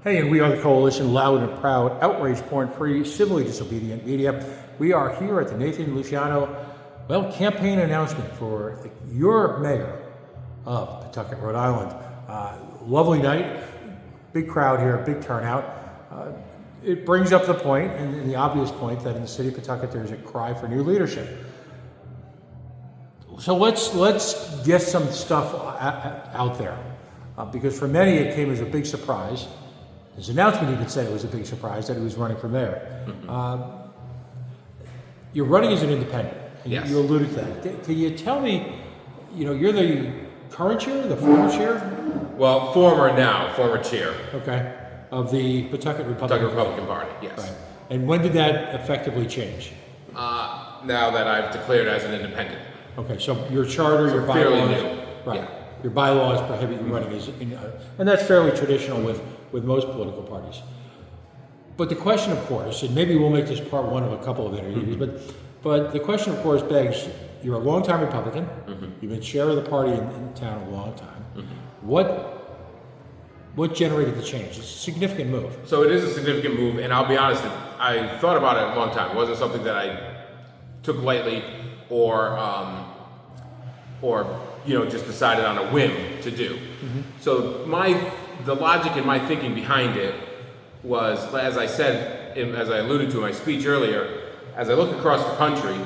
Hey, and we are the Coalition, loud and proud, outrage porn-free, civilly disobedient media. We are here at the Nathan Luciano, campaign announcement for your mayor of Pawtucket, Rhode Island. Lovely night, big crowd here, big turnout. It brings up the point, and the obvious point, that in the city of Pawtucket there's a cry for new leadership. So let's get some stuff out there, because for many it came as a big surprise. His announcement even said it was a big surprise that he was running for mayor. You're running as an independent, and Yes. you alluded to that. Can you tell me, you're the current chair, the former chair? Well, former chair. Okay, of the Pawtucket Republican Party, yes. Right. And when did that effectively change? Now that I've declared as an independent. Okay, so your charter, your fairly bylaws, new. right? Yeah. Your bylaws prohibit you running as, and that's fairly traditional with most political parties. But the question, of course, and maybe we'll make this part one of a couple of interviews, but the question, of course, begs: you're a longtime Republican. You've been chair of the party in town a long time. What generated the change? It's a significant move. So it is a significant move, and I'll be honest, I thought about it a long time. It wasn't something that I took lightly or just decided on a whim to do. So the logic and my thinking behind it was, as I said, as I alluded to in my speech earlier, as I look across the country,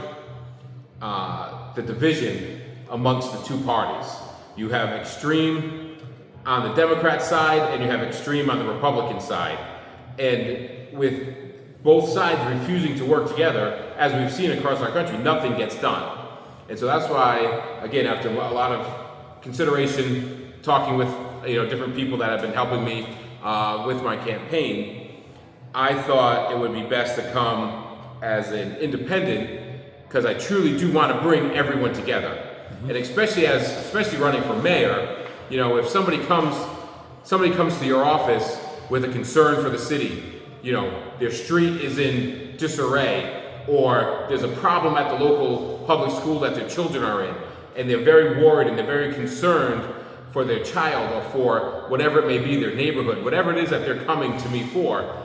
the division amongst the two parties. You have extreme on the Democrat side and you have extreme on the Republican side. And with both sides refusing to work together, as we've seen across our country, nothing gets done. And so that's why, again, after a lot of consideration, talking with different people that have been helping me with my campaign, I thought it would be best to come as an independent, because I truly do want to bring everyone together. And especially running for mayor, if somebody comes to your office with a concern for the city, their street is in disarray, or there's a problem at the local public school that their children are in, and they're very worried and they're very concerned for their child or for whatever it may be, their neighborhood, whatever it is that they're coming to me for.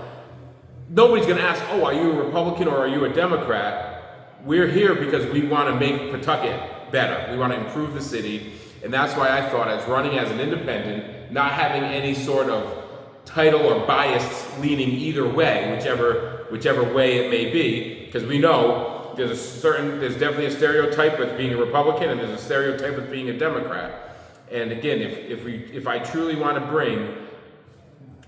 Nobody's going to ask, oh, are you a Republican or are you a Democrat? We're here because we want to make Pawtucket better. We want to improve the city. And that's why I thought, as running as an independent, not having any sort of title or bias leaning either way, whichever way it may be, because we know there's definitely a stereotype with being a Republican and there's a stereotype with being a Democrat. And again, if I truly want to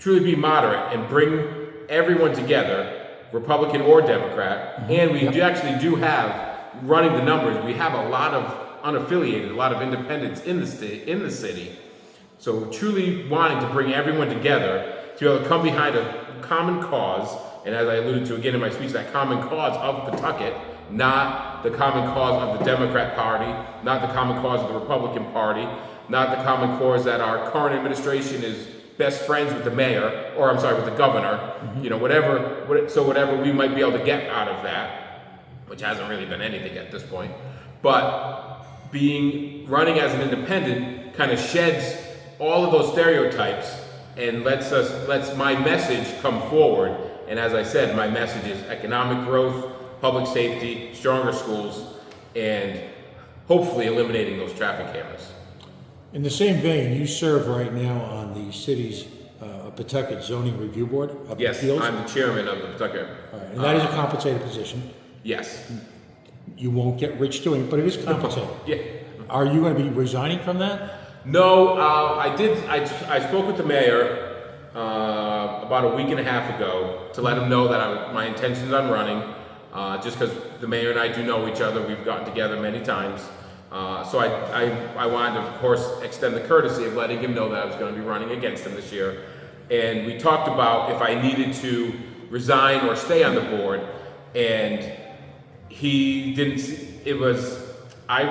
truly be moderate and bring everyone together, Republican or Democrat, and we actually do have, running the numbers, we have a lot of unaffiliated, a lot of independents in the city. So truly wanting to bring everyone together to be able to come behind a common cause, and as I alluded to again in my speech, that common cause of Pawtucket, not the common cause of the Democrat Party, not the common cause of the Republican Party, not the common cause that our current administration is best friends with the mayor, or with the governor, whatever we might be able to get out of that, which hasn't really been anything at this point. But running as an independent kind of sheds all of those stereotypes and lets my message come forward. And as I said, my message is economic growth, public safety, stronger schools, and hopefully eliminating those traffic cameras. In the same vein, you serve right now on the city's Pawtucket Zoning Review Board of Yes, Appeals. I'm the chairman of the Pawtucket. All right, and that is a compensated position. Yes. You won't get rich doing it, but it is compensated. Yeah. Are you going to be resigning from that? No, I did. I spoke with the mayor about a week and a half ago to let him know that my intentions on running, just because the mayor and I do know each other. We've gotten together many times. So I wanted to, of course, extend the courtesy of letting him know that I was going to be running against him this year. And we talked about if I needed to resign or stay on the board. And he didn't, I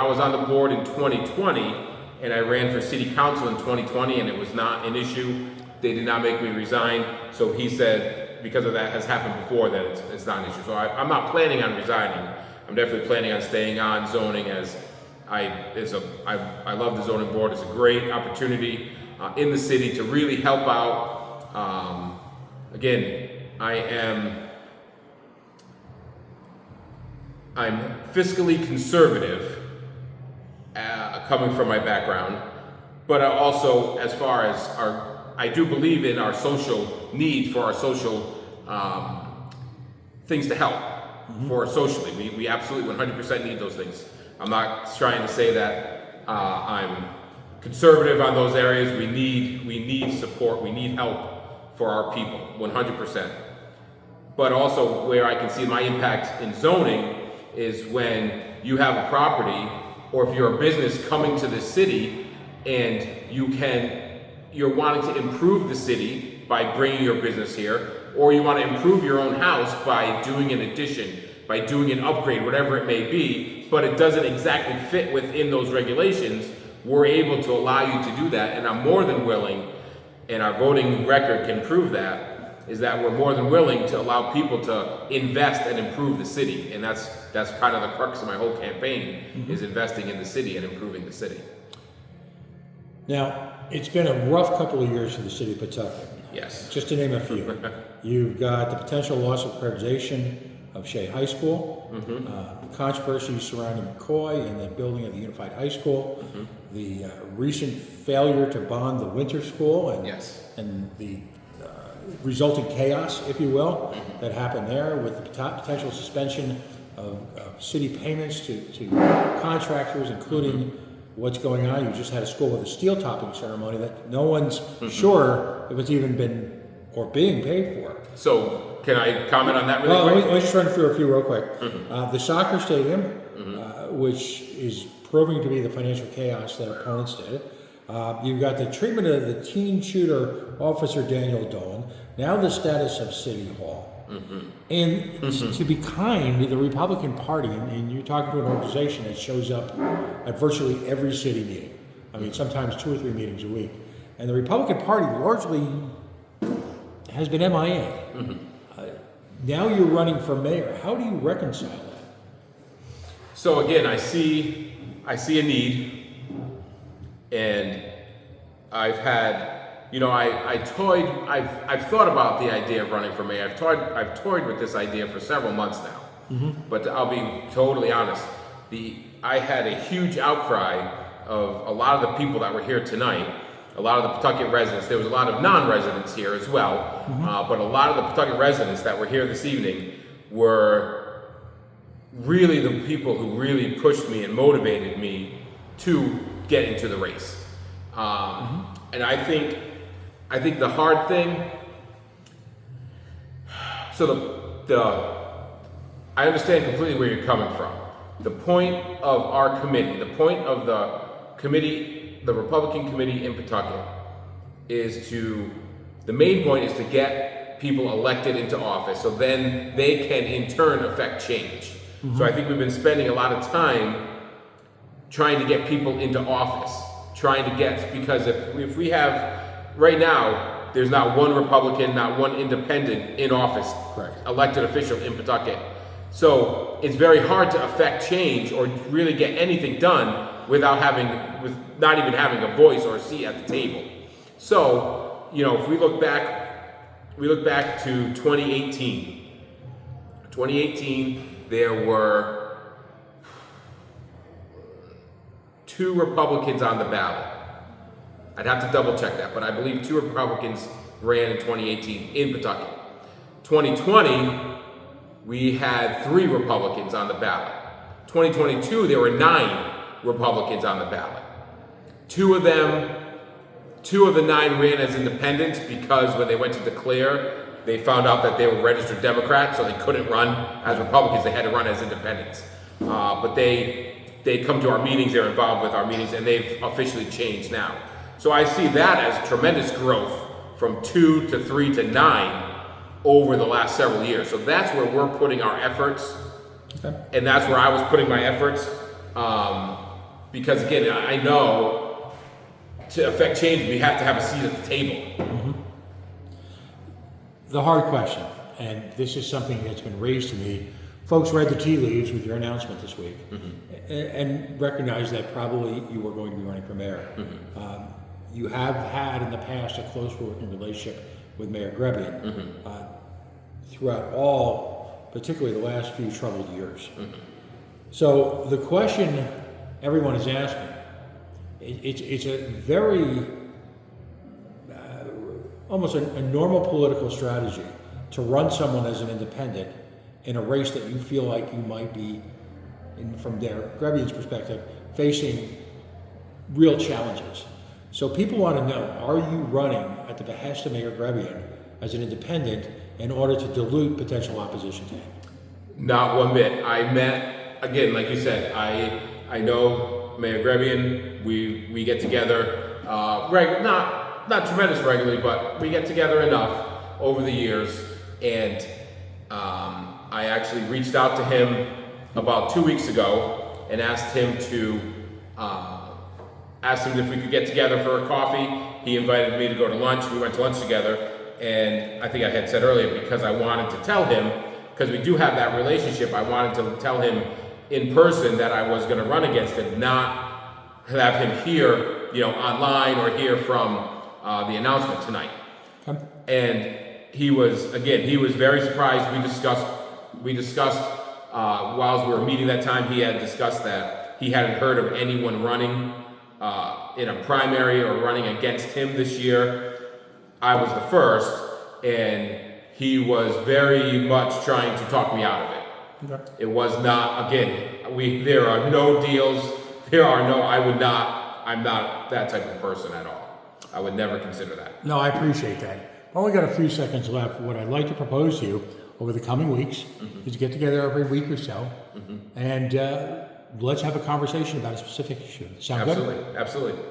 was on the board in 2020, and I ran for city council in 2020, and it was not an issue. They did not make me resign. So he said, because of that has happened before, that it's not an issue. So I'm not planning on resigning. I'm definitely planning on staying on zoning, as I love the zoning board. It's a great opportunity in the city to really help out Again, I'm fiscally conservative, coming from my background, but also as far as I do believe in our social need for our social things to help for socially. We absolutely 100% need those things. I'm not trying to say that I'm conservative on those areas. We need support. We need help for our people, 100%. But also where I can see my impact in zoning is when you have a property, or if you're a business coming to the city and you're wanting to improve the city by bringing your business here, or you want to improve your own house by doing an addition, by doing an upgrade, whatever it may be, but it doesn't exactly fit within those regulations, we're able to allow you to do that. And I'm more than willing, and our voting record can prove that, is that we're more than willing to allow people to invest and improve the city. And that's kind of the crux of my whole campaign, is investing in the city and improving the city. Now, it's been a rough couple of years for the city of Pawtucket. Yes. Just to name a few. You've got the potential loss of accreditation of Shea High School, the controversy surrounding McCoy and the building of the Unified High School, the recent failure to bond the winter school, and the resulting chaos, if you will, that happened there, with the potential suspension of city payments to contractors, including what's going on. You just had a school with a steel topping ceremony that no one's sure if it's even been or being paid for. So, can I comment on that really quick? Let me just run through a few real quick. The soccer stadium, which is proving to be the financial chaos that opponents did. You've got the treatment of the teen shooter, Officer Daniel Dolan. Now the status of City Hall. And to be kind, the Republican Party, and you're talking to an organization that shows up at virtually every city meeting. I mean, sometimes 2 or 3 meetings a week. And the Republican Party largely has been MIA. Now you're running for mayor. How do you reconcile that? So again, I see a need, and I've had, I've thought about the idea of running for mayor. I've toyed with this idea for several months now. But I'll be totally honest. I had a huge outcry of a lot of the people that were here tonight. A lot of the Pawtucket residents. There was a lot of non-residents here as well, but a lot of the Pawtucket residents that were here this evening were really the people who really pushed me and motivated me to get into the race. And I think the hard thing. So I understand completely where you're coming from. The point of our committee, the point of the committee. The Republican committee in Pawtucket the main point is to get people elected into office, so then they can in turn affect change. So I think we've been spending a lot of time trying to get people into office, because if we have, right now, there's not one Republican, not one independent in office, elected official in Pawtucket. So it's very hard to affect change or really get anything done with not even having a voice or a seat at the table. So, if we look back to 2018. 2018, there were 2 Republicans on the ballot. I'd have to double check that, but I believe 2 Republicans ran in 2018 in Pawtucket. 2020, we had 3 Republicans on the ballot. 2022, there were 9 Republicans on the ballot. 2 of the 9 ran as independents because when they went to declare, they found out that they were registered Democrats, so they couldn't run as Republicans. They had to run as independents. But they come to our meetings, they're involved with our meetings, and they've officially changed now. So I see that as tremendous growth from 2 to 3 to 9 over the last several years. So that's where we're putting our efforts, and that's where I was putting my efforts. Because again, I know to affect change, we have to have a seat at the table. The hard question, and this is something that's been raised to me. Folks read the tea leaves with your announcement this week, and recognized that probably you were going to be running for mayor. You have had in the past a close working relationship with Mayor Grabian throughout all, particularly the last few troubled years. So the question everyone is asking, it's a very, almost a normal political strategy to run someone as an independent in a race that you feel like you might be, from Grabian's perspective, facing real challenges. So people want to know, are you running at the behest of Mayor Grabian as an independent in order to dilute potential opposition to him? Not one bit. I met, again, like you said, I know Mayor Grabian. We get together, not tremendous regularly, but we get together enough over the years. And I actually reached out to him about 2 weeks ago and asked him if we could get together for a coffee. He invited me to go to lunch. We went to lunch together, and I think I had said earlier, because I wanted to tell him, because we do have that relationship, I wanted to tell him in person that I was going to run against him, not have him hear, online or hear from the announcement tonight. And he was very surprised. We discussed while we were meeting that time, he had discussed that he hadn't heard of anyone running in a primary or running against him this year. I was the first, and he was very much trying to talk me out of it. Okay. It was not, there are no deals, I'm not that type of person at all. I would never consider that. No, I appreciate that. I've only got a few seconds left. What I'd like to propose to you over the coming weeks is to get together every week or so, and let's have a conversation about a specific issue. Sound good? Absolutely.